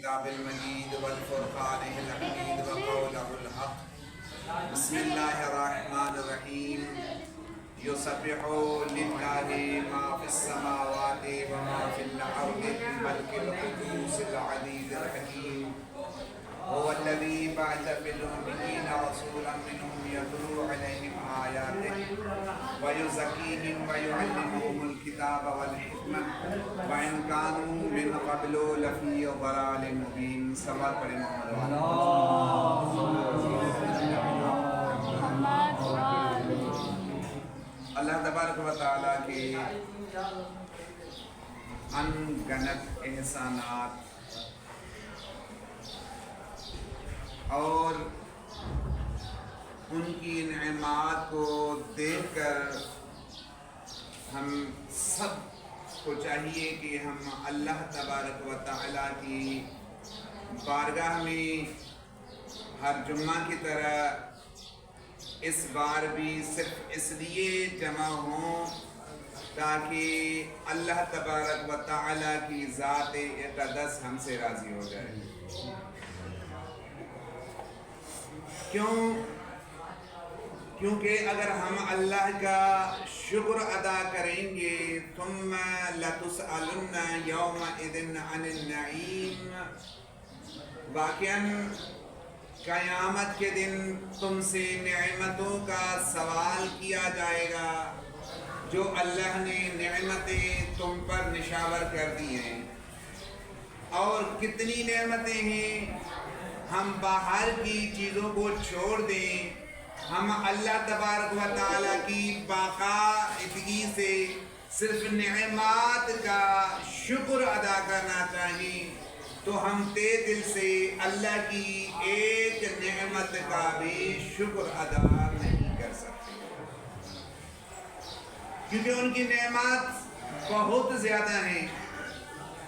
الكتاب المجيد والفرقان الحميد وقوله الحق. بسم الله الرحمن الرحيم. يسبح لله ما في السماوات وما في الأرض الملك القدوس العزيز الحكيم. هو الذي بعث في الأميين رسولا منهم يتلو عليهم آياته ويزكيهم ويعلمهم الكتاب والحكمة وإن كانوا من قبل لفي ضلال مبين. سوال پڑھیں محمد اللہ تبارک و تعالیٰ کے ان گنت احسانات اور ان کی نعمات کو دیکھ کر ہم سب کو چاہیے کہ ہم اللہ تبارک و تعالیٰ کی بارگاہ میں ہر جمعہ کی طرح اس بار بھی صرف اس لیے جمع ہوں تاکہ اللہ تبارک و تعالیٰ کی ذات اقدس ہم سے راضی ہو جائے. کیونکہ اگر ہم اللہ کا شکر ادا کریں گے ثم لتسألن یومئذ عن النعیم، واقعاً قیامت کے دن تم سے نعمتوں کا سوال کیا جائے گا جو اللہ نے نعمتیں تم پر نشاور کر دی ہیں. اور کتنی نعمتیں ہیں. ہم باہر کی چیزوں کو چھوڑ دیں، ہم اللہ تبارک و تعالیٰ کی باقاعدگی سے صرف نعمات کا شکر ادا کرنا چاہیں تو ہم دل سے اللہ کی ایک نعمت کا بھی شکر ادا نہیں کر سکتے، کیونکہ ان کی نعمات بہت زیادہ ہیں.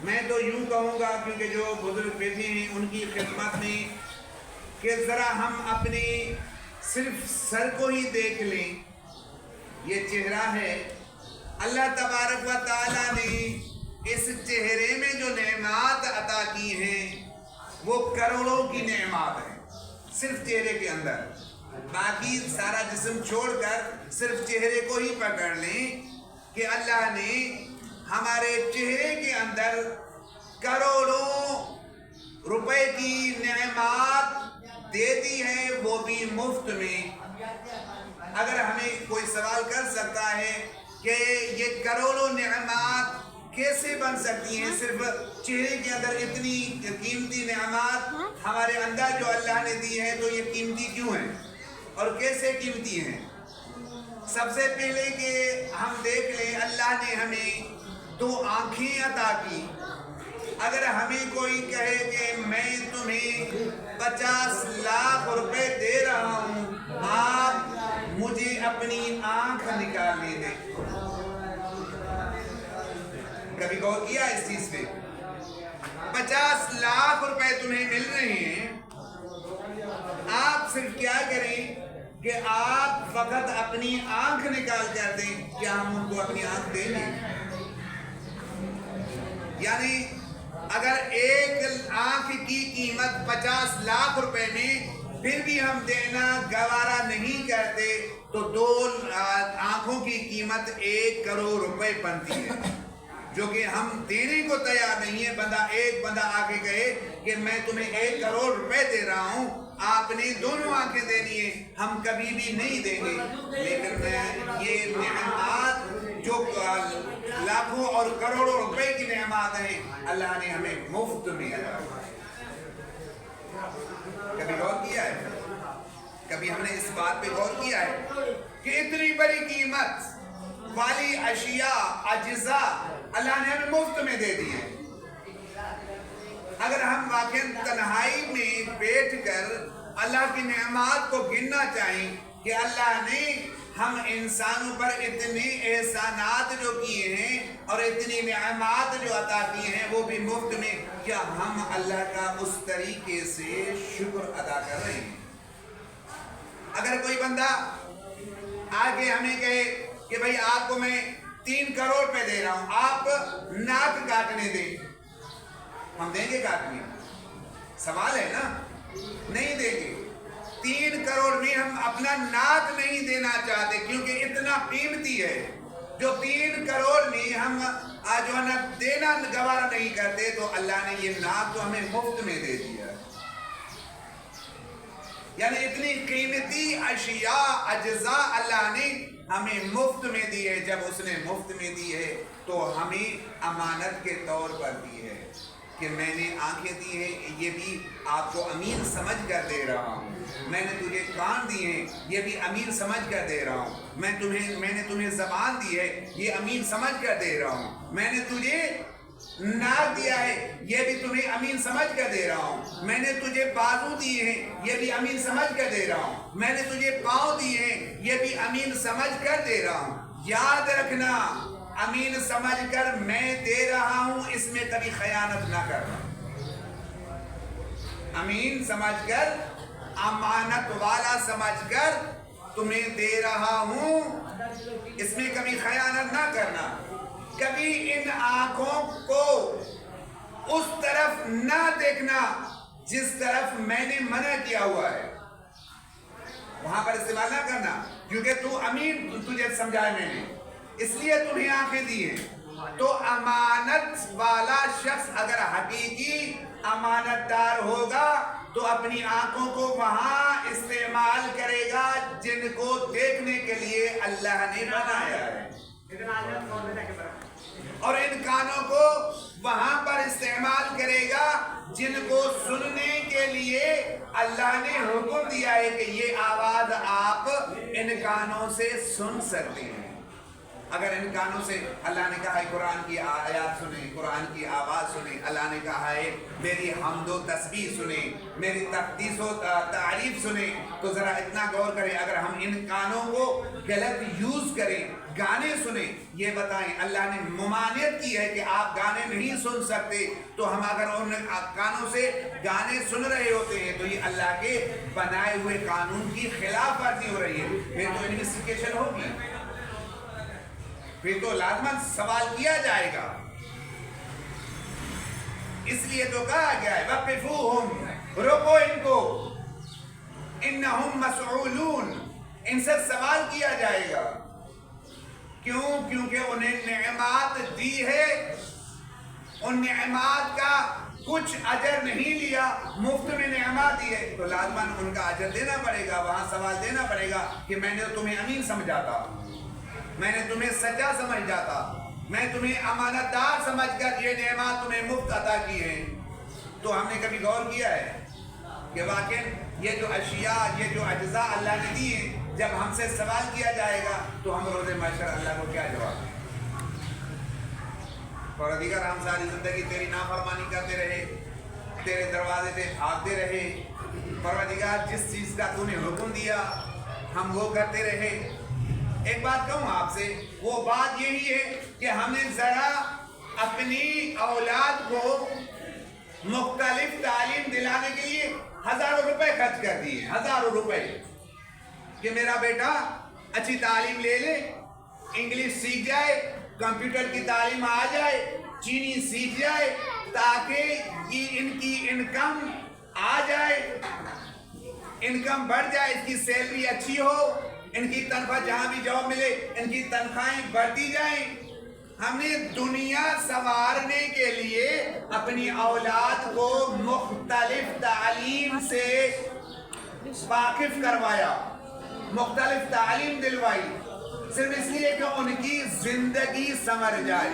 میں تو یوں کہوں گا کیونکہ جو بزرگ بیٹھے ہیں ان کی خدمت میں کہ ذرا ہم اپنی صرف سر کو ہی دیکھ لیں. یہ چہرہ ہے، اللہ تبارک و تعالیٰ نے اس چہرے میں جو نعمات عطا کی ہیں وہ کروڑوں کی نعمات ہیں صرف چہرے کے اندر. باقی سارا جسم چھوڑ کر صرف چہرے کو ہی پکڑ لیں کہ اللہ نے ہمارے چہرے کے اندر کروڑوں روپے کی نعمات دے دی ہیں، وہ بھی مفت میں. اگر ہمیں کوئی سوال کر سکتا ہے کہ یہ کروڑوں نعمات کیسے بن سکتی ہیں، صرف چہرے کے اندر اتنی قیمتی نعمات ہمارے اندر جو اللہ نے دی ہے تو یہ قیمتی کیوں ہیں اور کیسے قیمتی ہیں؟ سب سے پہلے کہ ہم دیکھ لیں اللہ نے ہمیں 2 آنکھیں عطا کی. اگر ہمیں کوئی کہے کہ میں تمہیں 50 لاکھ روپے دے رہا ہوں، آپ مجھے اپنی آنکھ نکالنے دیں. کبھی غور کیا اس چیز پہ؟ 50 لاکھ روپے تمہیں مل رہے ہیں، آپ صرف کیا کریں کہ آپ فقط اپنی آنکھ نکال کر دیں. کیا ہم ان کو اپنی آنکھ دیں گے؟ یعنی اگر ایک آنکھ کی قیمت 50 لاکھ روپے میں پھر بھی ہم دینا گوارا نہیں کرتے تو 2 آنکھوں کی قیمت 1 کروڑ روپے بنتی ہے، جو کہ ہم دینے کو تیار نہیں ہے. ایک بندہ آگے کہے کہ میں تمہیں 1 کروڑ روپے دے رہا ہوں، آپ نے دونوں آنکھیں دینی ہے، ہم کبھی بھی نہیں دیں گے. لیکن یہ نعمات جو لاکھوں اور کروڑوں روپے کی نعمات ہیں اللہ نے ہمیں مفت میں عطا کی. کبھی غور کیا ہے؟ کبھی ہم نے اس بات پہ غور کیا ہے کہ اتنی بڑی قیمت والی اشیاء اجزاء اللہ نے ہمیں مفت میں دے دی ہے. اگر ہم واقعاً تنہائی میں بیٹھ کر اللہ کی نعمات کو گننا چاہیں کہ اللہ نے ہم انسانوں پر اتنے احسانات جو کیے ہیں اور اتنی نعمات جو عطا کیے ہیں وہ بھی مفت میں، کیا ہم اللہ کا اس طریقے سے شکر ادا کر رہے ہیں؟ اگر کوئی بندہ آگے ہمیں کہے کہ بھئی آپ کو میں 3 کروڑ پہ دے رہا ہوں، آپ ناک کاٹنے دیں، ہم دیں گے کاٹنے؟ سوال ہے نا, نہیں دیں گے. 3 کروڑ میں ہم اپنا ناک نہیں دینا چاہتے کیونکہ اتنا قیمتی ہے. جو 3 کروڑ میں ہم جو ہے نا دینا گوارا نہیں کرتے, تو اللہ نے یہ ناک تو ہمیں مفت میں دے دیا. یعنی اتنی قیمتی اشیاء اجزاء اللہ نے ہمیں مفت میں دی ہے. جب اس نے مفت میں دی ہے تو ہمیں امانت کے طور پر دی ہے کہ میں نے آنکھیں دی ہیں, یہ بھی آپ کو امین سمجھ کر دے رہا ہوں. میں نے تجھے کان دیے ہیں, یہ بھی امین سمجھ کر دے رہا ہوں. میں نے تمہیں زبان دی ہے, یہ امین سمجھ کر دے رہا ہوں. میں نے تجھے ناک دیا ہے, یہ بھی تمہیں امین سمجھ کر دے رہا ہوں. میں نے تجھے بازو دیے ہیں, یہ بھی امین سمجھ کر دے رہا ہوں. میں نے تجھے پاؤں دیے ہیں, یہ بھی امین سمجھ کر دے رہا ہوں. یاد رکھنا, امین سمجھ کر میں دے رہا ہوں, اس میں کبھی خیانت نہ کرنا. امین سمجھ کر, امانت والا سمجھ کر تمہیں دے رہا ہوں, اس میں کبھی خیانت نہ کرنا. کبھی ان آنکھوں کو اس طرف نہ دیکھنا جس طرف میں نے منع کیا ہوا ہے, وہاں پر استعمال نہ کرنا. کیونکہ تو امین, تجھے سمجھایا میں نے, اس لیے تمہیں آنکھیں دی ہیں. تو امانت والا شخص اگر حقیقی امانت دار ہوگا تو اپنی آنکھوں کو وہاں استعمال کرے گا جن کو دیکھنے کے لیے اللہ نے بنایا ہے, اور ان کانوں کو وہاں پر استعمال کرے گا جن کو سننے کے لیے اللہ نے حکم دیا ہے کہ یہ آواز آپ ان کانوں سے سن سکتے ہیں. اگر ان کانوں سے اللہ نے کہا ہے قرآن کی آیات سنیں, قرآن کی آواز سنیں, اللہ نے کہا ہے میری حمد و تسبیح سنیں, میری تقدیس و تعریف سنیں, تو ذرا اتنا غور کریں. اگر ہم ان کانوں کو غلط یوز کریں, گانے سنیں, یہ بتائیں اللہ نے ممانعت کی ہے کہ آپ گانے نہیں سن سکتے, تو ہم اگر ان کانوں سے گانے سن رہے ہوتے ہیں تو یہ اللہ کے بنائے ہوئے قانون کی خلاف ورزی ہو رہی ہے. پھر تو انویسٹیگیشن ہوگی, پھر تو لازماً سوال کیا جائے گا. اس لیے تو کہا گیا ہے وقفوہم, روکو ان کو, انہم مسئولون, ان سے سوال کیا جائے گا. کیوں؟ کیونکہ انہیں نعمات دی ہے, ان نعمات کا کچھ اجر نہیں لیا, مفت میں نعمات دی ہے, تو لازماً ان کا اجر دینا پڑے گا. وہاں سوال دینا پڑے گا کہ میں نے تمہیں امین سمجھا تھا, میں نے تمہیں سچا سمجھ جاتا, میں تمہیں امانت دار سمجھ کر یہ نعمات تمہیں مفت عطا کی ہیں. تو ہم نے کبھی غور کیا ہے کہ واقعی یہ جو اشیاء, یہ جو اجزاء اللہ نے دی ہیں, جب ہم سے سوال کیا جائے گا تو ہم روز محشر اللہ کو کیا جواب دیں؟ پروردگار ہم ساری زندگی تیری نافرمانی کرتے رہے, تیرے دروازے پہ بھاگتے رہے, پروردگار جس چیز کا تو نے حکم دیا ہم وہ کرتے رہے. ایک بات کہوں آپ سے, وہ بات یہی ہے کہ ہم نے ذرا اپنی اولاد کو مختلف تعلیم دلانے کے لیے ہزاروں روپے خرچ کر دیے, ہزاروں روپے, کہ میرا بیٹا اچھی تعلیم لے لے, انگلش سیکھ جائے, کمپیوٹر کی تعلیم آ جائے, چینی سیکھ جائے, تاکہ یہ ان کی انکم آ جائے, انکم بڑھ جائے, اس کی سیلری اچھی ہو, ان کی تنخواہ جہاں بھی جاب ملے ان کی تنخواہیں بڑھتی جائیں. ہم نے دنیا سنوارنے کے لیے اپنی اولاد کو مختلف تعلیم سے واقف کروایا, مختلف تعلیم دلوائی, صرف اس لیے کہ ان کی زندگی سنور جائے.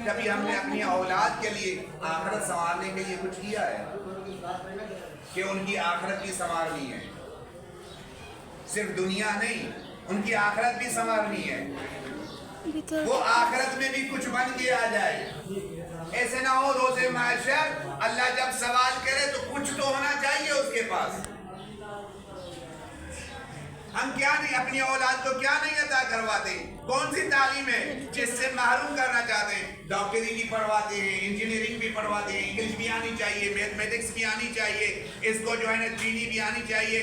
کبھی ہم نے اپنی اولاد کے لیے آخرت سنوارنے کے لیے کچھ کیا ہے کہ ان کی آخرت بھی سنوارنی ہے؟ صرف دنیا نہیں, ان کی آخرت بھی سنوارنی ہے. وہ آخرت میں بھی کچھ بن کے آ جائے. ایسے نہ ہو روز محشر اللہ جب سوال کرے تو کچھ تو ہونا چاہیے اس کے پاس. ہم کیا نہیں, اپنی اولاد کو کیا نہیں عطا کرواتے؟ کون سی تعلیم ہے جس سے محروم کرنا چاہتے ہیں؟ ڈاکٹری بھی پڑھواتے ہیں, انجینئرنگ بھی پڑھواتے ہیں, انگلش بھی آنی چاہیے, میتھمیٹکس بھی آنی چاہیے, اس کو جو ہے نا چینی بھی آنی چاہیے,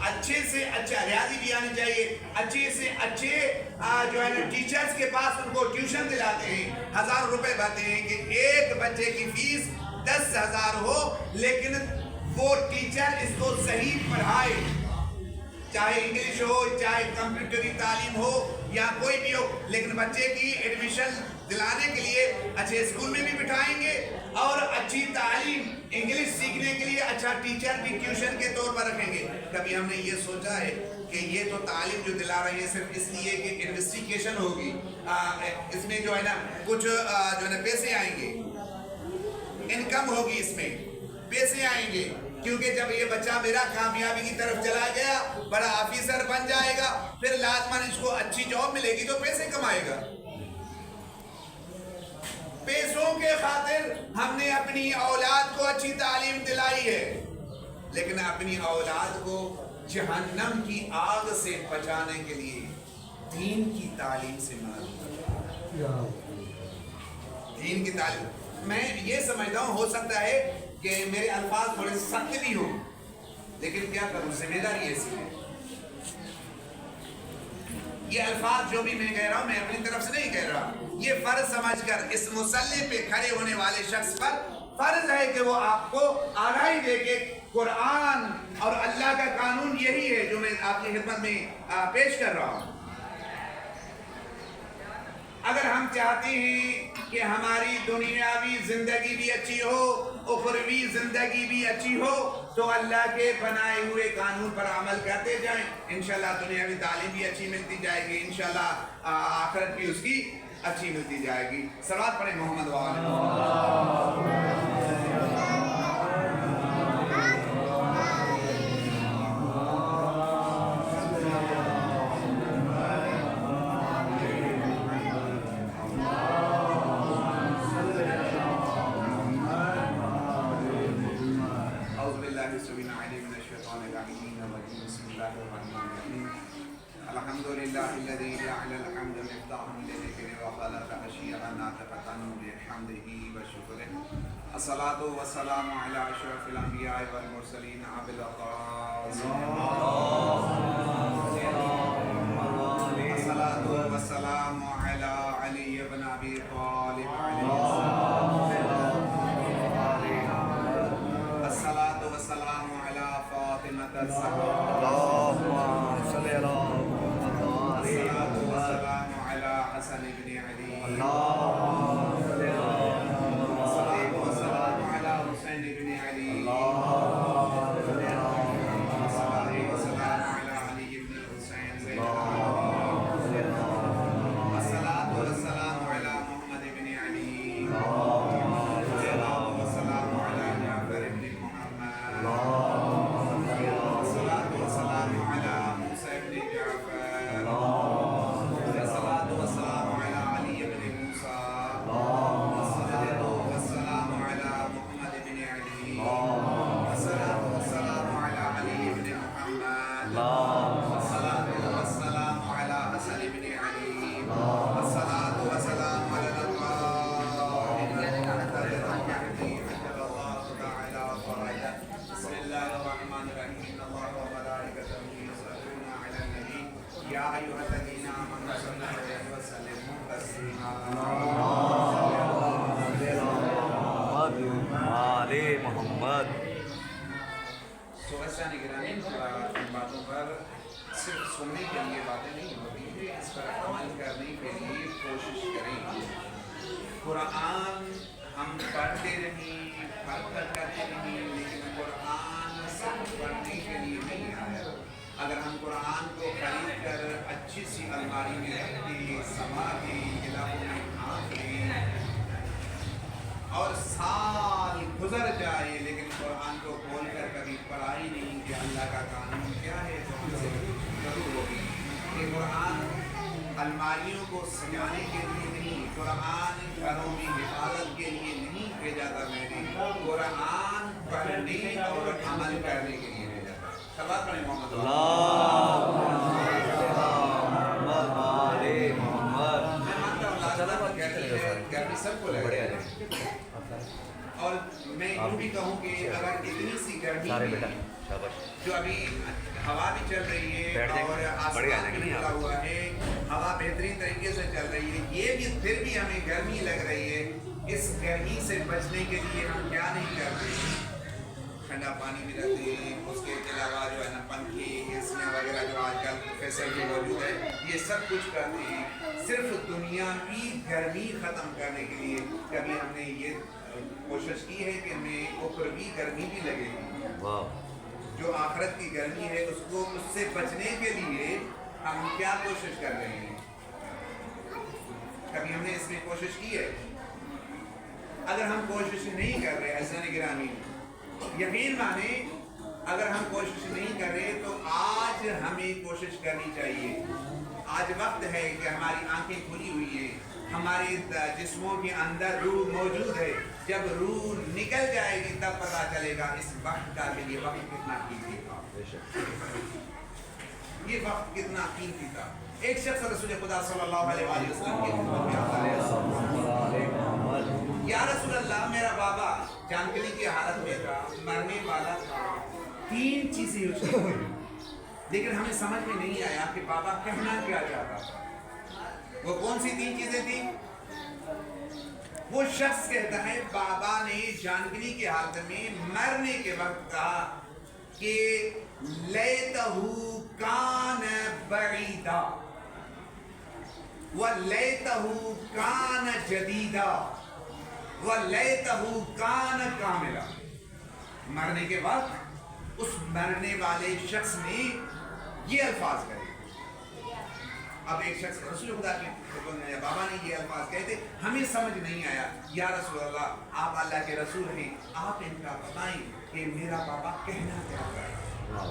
اچھے سے اچھا ریاضی بھی آنی چاہیے, اچھے سے اچھے جو ہے نا ٹیچرز کے پاس ان کو ٹیوشن دلاتے ہیں, ہزاروں روپے بھرتے ہیں کہ ایک بچے کی فیس 10,000 ہو, لیکن وہ ٹیچر اس کو صحیح پڑھائے، چاہے انگلش ہو، چاہے کمپیوٹری تعلیم ہو یا کوئی بھی ہو، لیکن بچے کی ایڈمیشن دلانے کے لیے اچھے اسکول میں بھی بٹھائیں گے اور اچھی تعلیم انگلش سیکھنے کے لیے اچھا ٹیچر بھی ٹیوشن کے طور پر رکھیں گے۔ کبھی ہم نے یہ سوچا ہے کہ یہ تو تعلیم جو دلا رہے ہیں صرف اس لیے کہ انویسٹیگیشن ہوگی، اس میں جو ہے نا کچھ جو ہے نا پیسے آئیں گے، انکم ہوگی، اس میں پیسے آئیں گے، کیونکہ جب یہ بچہ میرا کامیابی کی طرف چلا گیا، بڑا آفیسر بن جائے گا، پھر لازماً اس کو اچھی جاب ملے گی تو پیسے کمائے گا۔ پیسوں کے خاطر ہم نے اپنی اولاد کو اچھی تعلیم دلائی ہے، لیکن اپنی اولاد کو جہنم کی آگ سے بچانے کے لیے دین کی تعلیم سے منع، دین کی تعلیم۔ میں یہ سمجھتا ہوں، ہو سکتا ہے کہ میرے الفاظ تھوڑے سخت بھی ہوں، لیکن کیا کروں، ذمہ داری ایسی ہے۔ یہ الفاظ جو بھی میں کہہ رہا ہوں، میں اپنی طرف سے نہیں کہہ رہا، یہ فرض سمجھ کر اس مسلح پہ کھڑے ہونے والے شخص پر فرض ہے کہ وہ آپ کو آگاہی دے کے قرآن اور اللہ کا قانون یہی ہے جو میں آپ کی خدمت میں پیش کر رہا ہوں۔ اگر ہم چاہتے ہیں کہ ہماری دنیاوی زندگی بھی اچھی ہو، اخروی زندگی بھی اچھی ہو، تو اللہ کے بنائے ہوئے قانون پر عمل کرتے جائیں، انشاءاللہ دنیاوی تعلیم بھی اچھی ملتی جائے گی، انشاءاللہ آخرت بھی اس کی اچھی ملتی جائے گی۔ صلوات پڑھیں محمد وآلہ محمد۔ الحمدللہ الذی جعل الحمد مفتاحا لذکرہ وخلق اشیاء ناطقۃ بحمدہ وشکرہ۔ الصلاۃ والسلام علی اشرف الانبیاء والمرسلین ابی القاسم، الصلاۃ والسلام علی علی بن ابی طالب علیہ السلام، الصلاۃ والسلام علی فاطمۃ الزہرا، والسلام على حسن بن علي، والسلام على حسين بن علي، والسلام على علي بن حسين زين العابدين، الصلاة والسلام على محمد بن علي، والسلام على جعفر بن محمد، الصلاة والسلام على موسى بن جعفر، الصلاة والسلام على علي بن موسى، الصلاة والسلام على محمد بن علي، الصلاة والسلام على علي بن محمد، الصلاة والسلام على حسن بن علي، الصلاة والسلام على القائم المنتظر المهدي عجل الله تعالى فرجه۔ بسم الله الرحمن الرحيم، إن الله وملائكته يصلون على النبي يا أيها الذين آمنوا صلوا عليه وسلموا تسليما۔ محمد سوچانے گرامی، ان باتوں پر صرف سننے کے لیے باتیں نہیں ہوتی ہیں، اس پر عمل کرنے کے لیے کوشش کریں۔ قرآن ہم پڑھتے رہیں، پڑھ کر کرتے رہیں، لیکن قرآن صرف پڑھنے کے لیے نہیں آیا۔ اگر ہم قرآن کو خرید کر اچھی سی الماری میں رکھ دیں، سنبھال دیں، علاقوں میں ڈھانپ دیں اور سال گزر جائے لیکن قرآن کو کھول کر کبھی پڑھا ہی نہیں کہ اللہ کا قانون کیا ہے، تو ہم سے ضرور ہوگی کہ قرآن الماریوں کو سجانے کے لیے نہیں، قرآن گھروں میں حفاظت کے لیے نہیں بھیجا تھا میں نے، قرآن پڑھنے اور عمل کرنے کے لیے بھیجا تھا۔ صلوات پڑھیں محمد گرمی سب کو لگ رہی ہے، اور میں یوں بھی کہوں کہ اگر اتنی سی گرمی جو ابھی ہوا بھی چل رہی ہے اور آسمان بھی کھلا ہوا ہے، ہوا بہترین طریقے سے چل رہی ہے، یہ بھی پھر بھی ہمیں گرمی لگ رہی ہے، اس گرمی سے بچنے کے لیے ہم کیا نہیں کرتے؟ ٹھنڈا پانی بھی رکھتے ہیں، اس کے علاوہ جو ہے نا پنکھے اے وغیرہ جو آج کل فیسلٹی موجود ہے، یہ سب کچھ کرتے ہیں صرف دنیا کی گرمی ختم کرنے کے لیے۔ کبھی ہم نے یہ کوشش کی ہے کہ ہمیں اخروی گرمی بھی لگے گی، جو آخرت کی گرمی ہے اس سے بچنے کے لیے ہم کیا کوشش کر رہے ہیں؟ کبھی ہم نے اس میں کوشش کی ہے؟ اگر ہم کوشش نہیں کر رہے عزیزان گرامی، یقین مانیں اگر ہم کوشش نہیں کر رہے تو آج ہمیں کوشش کرنی چاہیے۔ آج وقت ہے کہ ہماری آنکھیں کھلی ہوئی ہیں، ہمارے جسموں کے اندر روح موجود ہے، جب روح نکل جائے گی تب پتہ چلے گا اس وقت کا کہ یہ وقت کتنا قیمتی تھا، یہ وقت کتنا قیمتی تھا۔ ایک شخص رسول خدا صلی اللہ علیہ وسلم کے خدمت میں آتا ہے، یا رسول اللہ میرا بابا جانکنی کی حالت میں تھا، مرنے والا تھا، 3 چیزیں اس کی ہوئی، لیکن ہمیں سمجھ میں نہیں آیا کہ بابا کہنا کیا چاہتا تھا۔ وہ کون سی 3 چیزیں تھیں؟ وہ شخص کہتا ہے بابا نے جانکنی کی حالت میں مرنے کے وقت کہا کہ لیتہو کان بعیدا ولیتہو کان جدیدا ولیتہو کان کاملا۔ مرنے کے وقت اس مرنے والے شخص نے یہ الفاظ کہے۔ اب ایک شخص رسول خدا کے بابا نے یہ الفاظ کہے تھے، ہمیں سمجھ نہیں آیا، یا رسول اللہ آپ اللہ کے رسول ہیں، آپ ان کا بتائیں کہ میرا بابا کہنا کیا ہے۔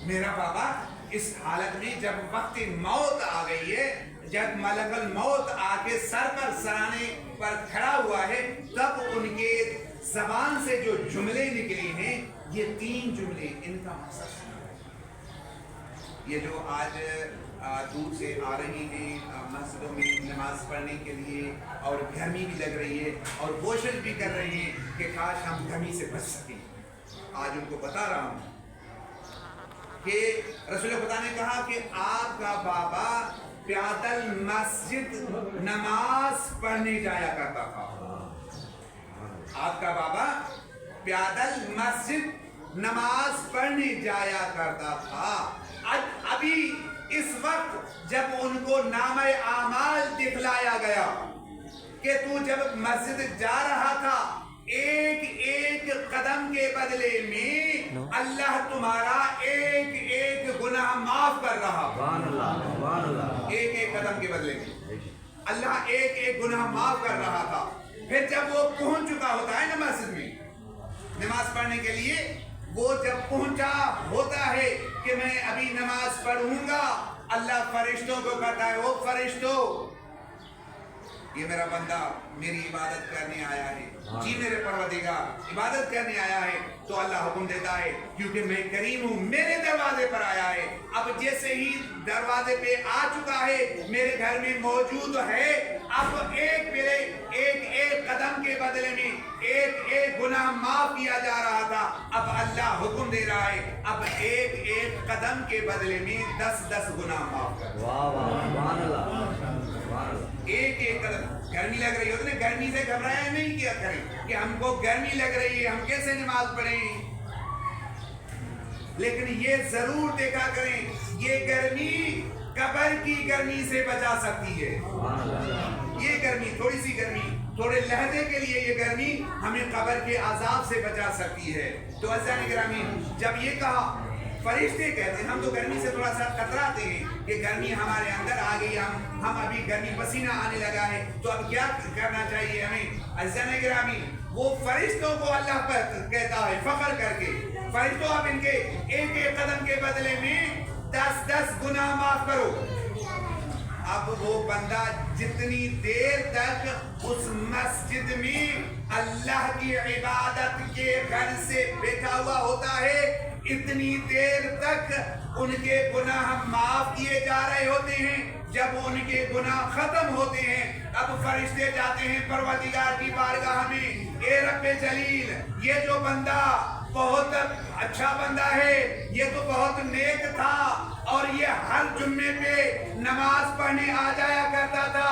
میرا بابا اس حالت میں جب وقت موت آ گئی ہے، جب ملک الموت آ کے سر پر سرانے پر کھڑا ہوا ہے، تب ان کے زبان سے جو جملے نکلے ہیں یہ 3 جملے، ان کا مقصد یہ جو آج دور سے آ رہی ہیں مسجدوں میں نماز پڑھنے کے لیے اور گرمی بھی لگ رہی ہے اور کوشش بھی کر رہے ہیں کہ کاش ہم گرمی سے بچ سکیں، آج ان کو بتا رہا ہوں کہ رسول خدا نے کہا کہ آپ کا بابا پیادل مسجد نماز پڑھنے جایا کرتا تھا۔ آپ کا بابا پیادل مسجد نماز پڑھنے جایا کرتا تھا۔ ابھی اس وقت جب ان کو نامہ اعمال دکھلایا گیا کہ تو جب مسجد جا رہا تھا، ایک ایک قدم کے بدلے میں اللہ تمہارا ایک ایک گناہ معاف کر رہا، ایک ایک قدم کے بدلے میں اللہ ایک ایک گناہ معاف کر رہا تھا۔ پھر جب وہ پہنچ چکا ہوتا ہے نا مسجد میں نماز پڑھنے کے لیے، وہ جب پہنچا ہوتا ہے کہ میں ابھی نماز پڑھوں گا، اللہ فرشتوں کو کہتا ہے وہ فرشتوں یہ میرا بندہ میری عبادت کرنے آیا ہے، جی میرے پروردگار عبادت کرنے آیا ہے، تو اللہ حکم دیتا ہے کیونکہ میں کریم ہوں، میرے دروازے پر آیا ہے۔ اب جیسے ہی دروازے پہ آ چکا ہے، میرے گھر میں موجود ہے، اب ایک ایک قدم کے بدلے میں ایک ایک گناہ معاف کیا جا رہا تھا، اب اللہ حکم دے رہا ہے اب ایک ایک قدم کے بدلے میں 10 گناہ معاف کر۔ ایک ایک قدم، گرمی لگ رہی ہوتی نا، گرمی سے گھبرایا نہیں کیا کریں کہ ہم کو گرمی لگ رہی ہے ہم کیسے نماز پڑھیں، لیکن یہ ضرور دیکھا کریں یہ گرمی قبر کی گرمی سے بچا سکتی ہے۔ یہ گرمی تھوڑی سی گرمی، تھوڑے لہجے کے لیے یہ گرمی ہمیں قبر کے عذاب سے بچا سکتی ہے۔ تو عزیزان گرامی جب یہ کہا، فرشتے کہتے ہیں ہم تو گرمی سے تھوڑا سا کتراتے ہیں کہ گرمی ہمارے اندر آ گئی، ہم ابھی گرمی پسینہ آنے لگا ہے، تو اب کیا کرنا چاہیے ہمیں؟ عزیزان گرامی وہ فرشتوں کو اللہ پر کہتا ہے فخر کر کے، فرشتوں اب ان کے ایک ایک قدم کے بدلے میں 10 گناہ معاف کرو۔ اب وہ بندہ جتنی دیر تک اس مسجد میں اللہ کی عبادت کے گھر سے بیٹھا ہوا ہوتا ہے، اتنی دیر تک ان کے گناہ معاف کیے جا رہے ہوتے ہیں۔ جب ان کے گناہ ختم ہوتے ہیں، اب فرشتے جاتے ہیں پروردگار کی بارگاہ میں، اے رب جلیل یہ جو بندہ بہت اچھا بندہ ہے، یہ تو بہت نیک تھا اور یہ ہر جمعے پہ نماز پڑھنے آ جایا کرتا تھا،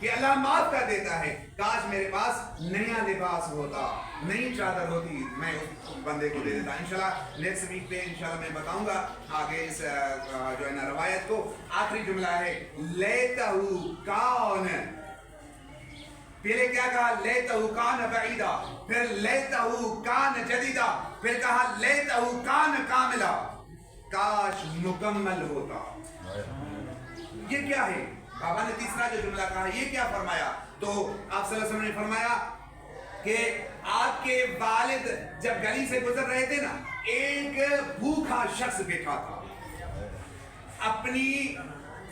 کہ اللہ معاف کر دیتا ہے. کاش میرے پاس نیا لباس ہوتا, نئی چادر ہوتی, میں اس بندے کو دے دیتا. انشاءاللہ نیکسٹ ویک پہ انشاءاللہ میں بتاؤں گا آگے اس جو ہے نا روایت کو. آخری جملہ ہے لیتہ کان, پہلے کیا کہا لیتہ کان بعیدا, پھر لیتہ کان جدیدا, پھر کہا لیتہ کان کاملا, کاش مکمل ہوتا. یہ کیا ہے؟ بابا نے تیسرا جو جملہ کہا یہ کیا فرمایا؟ تو آپ صلی اللہ علیہ وسلم نے فرمایا کہ آپ کے والد جب گلی سے گزر رہے تھے نا, ایک بھوکا شخص بیٹھا تھا, اپنی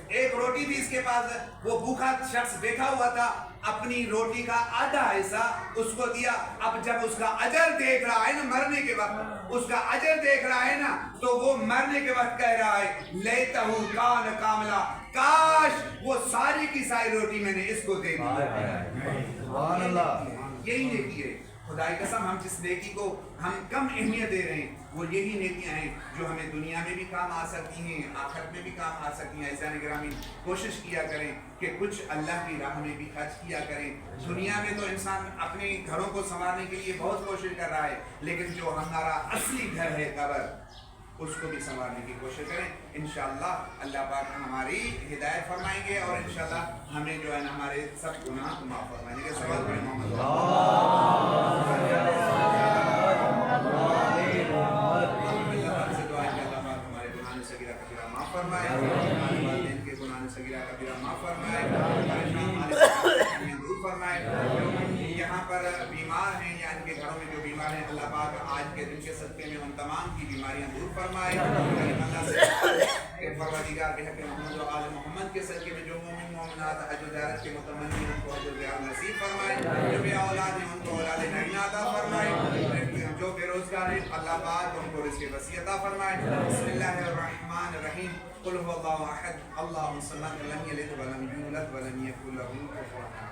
ایک روٹی بھی اس کے پاس, وہ بھوکا شخص بیٹھا ہوا تھا, اپنی روٹی کا آدھا حصہ اس کو دیا. اب جب اس کا اجر دیکھ رہا ہے نا مرنے کے وقت, اس کا اجر دیکھ رہا ہے نا, تو وہ مرنے کے وقت کہہ رہا ہے لیتہ کان کاملا, کاش وہ ساری کی ساری روٹی میں نے اس کو دے دی. سبحان اللہ. یہی نیکی ہے. خدا کی قسم ہم جس نیکی کو ہم کم اہمیت دے رہے ہیں وہ یہی نیکیاں ہیں جو ہمیں دنیا میں بھی کام آ سکتی ہیں, آخرت میں بھی کام آ سکتی ہیں. عزیزان گرامی کوشش کیا کریں کہ کچھ اللہ کی راہ میں بھی خرچ کیا کریں. دنیا میں تو انسان اپنے گھروں کو سنوارنے کے لیے بہت کوشش کر رہا ہے, لیکن جو ہمارا اصلی گھر ہے قبر, اس کو بھی سنوارنے کی کوشش کریں. انشاءاللہ اللہ پاک ہماری ہدایت فرمائیں گے اور انشاءاللہ ہمیں جو ہے نا ہمارے سب گناہ معاف فرمائیں گے. سوال پڑھیں محمد سے دعا ہے کہ اللہ پاک ہمارے گناہ صغیرہ کبیرہ معاف فرمائے, ہمارے والدین کے گناہ صغیرہ کبیرہ معاف فرمائے, ہمارے دور فرمائے. یہاں پر بیمار ہیں یا ان کے گھروں میں جو بیمار ہیں, اللہ پاک آج کے دن کے صدقے میں ان تمام کی بیماریاں دور فرمائے. اللہ سے پروردگار کے حق محمد و آل محمد کے صدقے میں جو مومن مومنات حج و زیارت کے متمنی ہیں ان کو حج و زیارت نصیب فرمائے, جو بے اولاد ہیں ان کو اولاد نعیمہ عطا فرمائے, جو بے روزگار ہیں اللہ پاک ان کو رزق وسیع عطا فرمائے. بسم اللہ الرحمن الرحیم. قل هو الله احد الله الصمد لم يلد ولم يولد ولم يكن له كفوا احد.